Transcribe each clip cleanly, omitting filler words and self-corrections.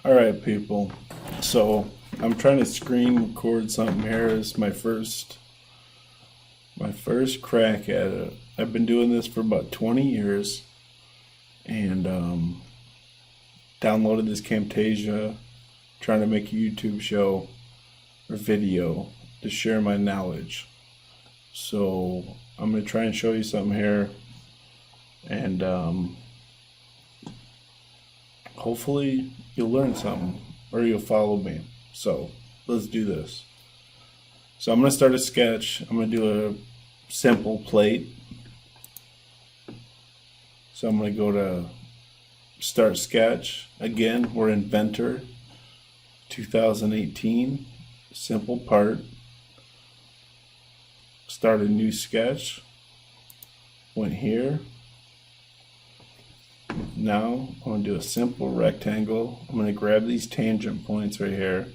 Alright, people. So I'm trying to screen record something here. It's my first crack at it. I've been doing this for about 20 years and downloaded this Camtasia, trying to make a YouTube show or video to share my knowledge. So I'm going to try and show you something here, and hopefully you'll learn something or you'll follow me. So let's do this. So I'm going to start a sketch. I'm going to do a simple plate. So I'm going to go to start sketch. Again, we're Inventor 2018. Simple part. Start a new sketch. Went here. Now I'm going to do a simple rectangle. I'm going to grab these tangent points right here.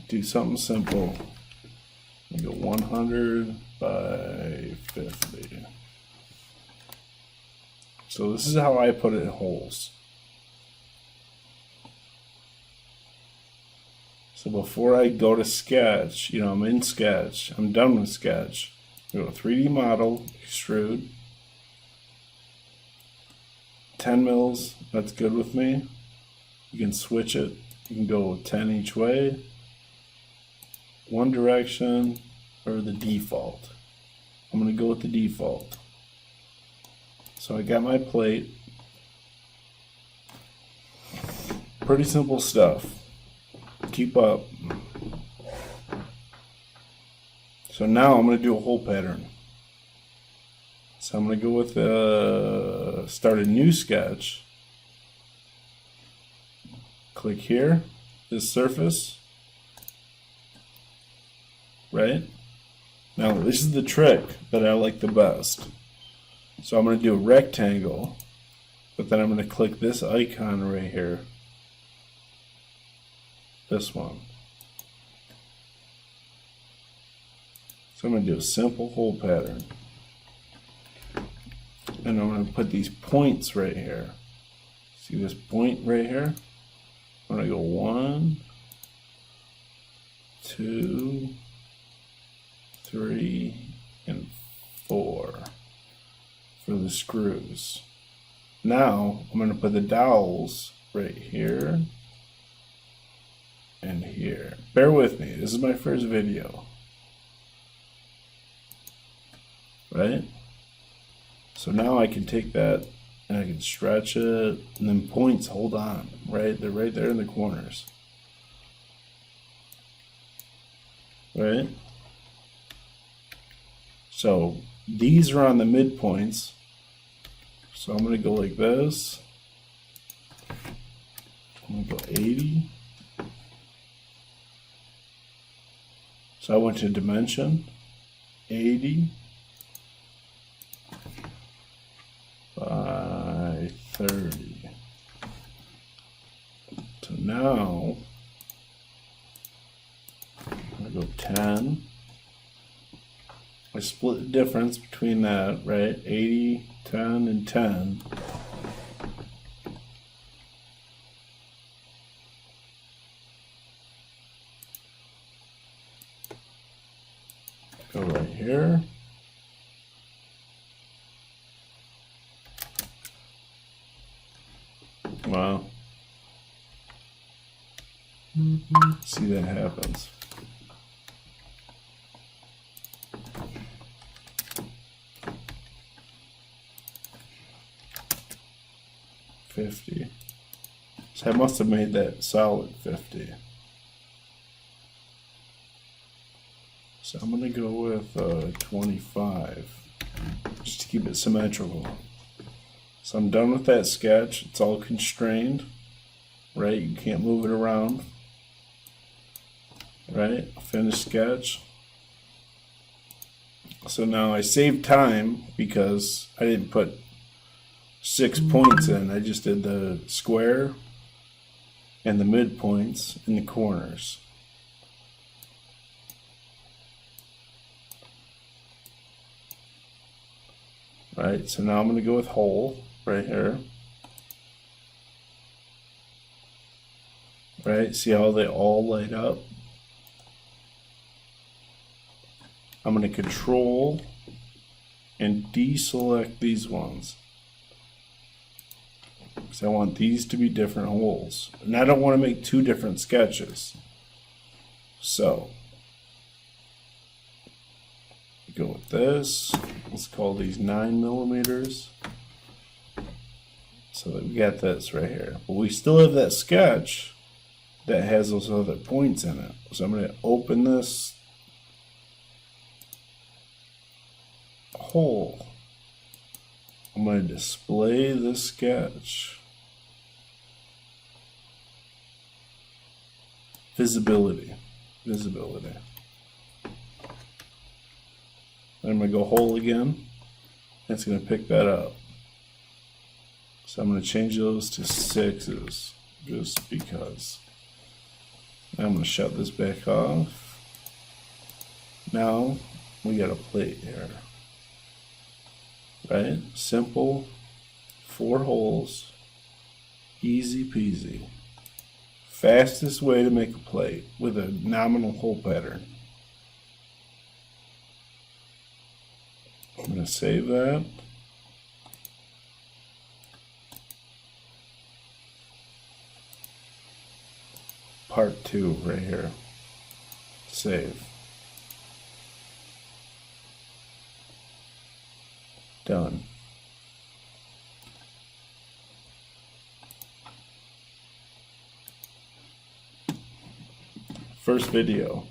Do something simple. I'm going to go 100 by 50. So this is how I put it in holes. So before I go to sketch, I'm in sketch, I'm done with sketch. I go to 3D model, extrude. 10 mils, that's good with me. You can switch it. You can go 10 each way, one direction, or the default. I'm going to go with the default. So I got my plate. Pretty simple stuff. Keep up. So now I'm going to do a hole pattern. So I'm going to go with start a new sketch. Click here, this surface. Right? Now this is the trick that I like the best. So I'm going to do a rectangle, but then I'm going to click this icon right here. This one. So I'm going to do a simple hole pattern. And I'm going to put these points right here. See this point right here? I'm going to go 1, 2, 3, and 4 for the screws. Now I'm going to put the dowels right here and here. Bear with me, this is my first video. Right? So now I can take that and I can stretch it, and then points, hold on, right? They're right there in the corners. Right? So these are on the midpoints. So I'm going to go like this. I'm going to go 80. So I went to dimension, 80 by 30. So now I'm going to go 10. I split the difference between that, right? 80, 10, and 10. Go right here. Wow. See, that happens. $50. So I must have made that solid 50. So I'm going to go with 25, just to keep it symmetrical. So I'm done with that sketch. It's all constrained, right? You can't move it around, right? Finish sketch. So now I saved time because I didn't put 6 points in. I just did the square and the midpoints in the corners. Right, so now I'm going to go with hole right here. right? See how they all light up? I'm going to control and deselect these ones, because I want these to be different holes. And I don't want to make two different sketches. So, go with this. Let's call these 9 millimeters. So that we got this right here. But we still have that sketch that has those other points in it. So I'm going to open this hole. I'm going to display this sketch. Visibility. Visibility. Then I'm going to go hole again. It's going to pick that up. So I'm going to change those to 6s just because. I'm going to shut this back off. Now we got a plate here. Right? Simple. 4 holes. Easy peasy. Fastest way to make a plate with a nominal hole pattern. I'm going to save that. Part 2 right here. Save. Done. First video.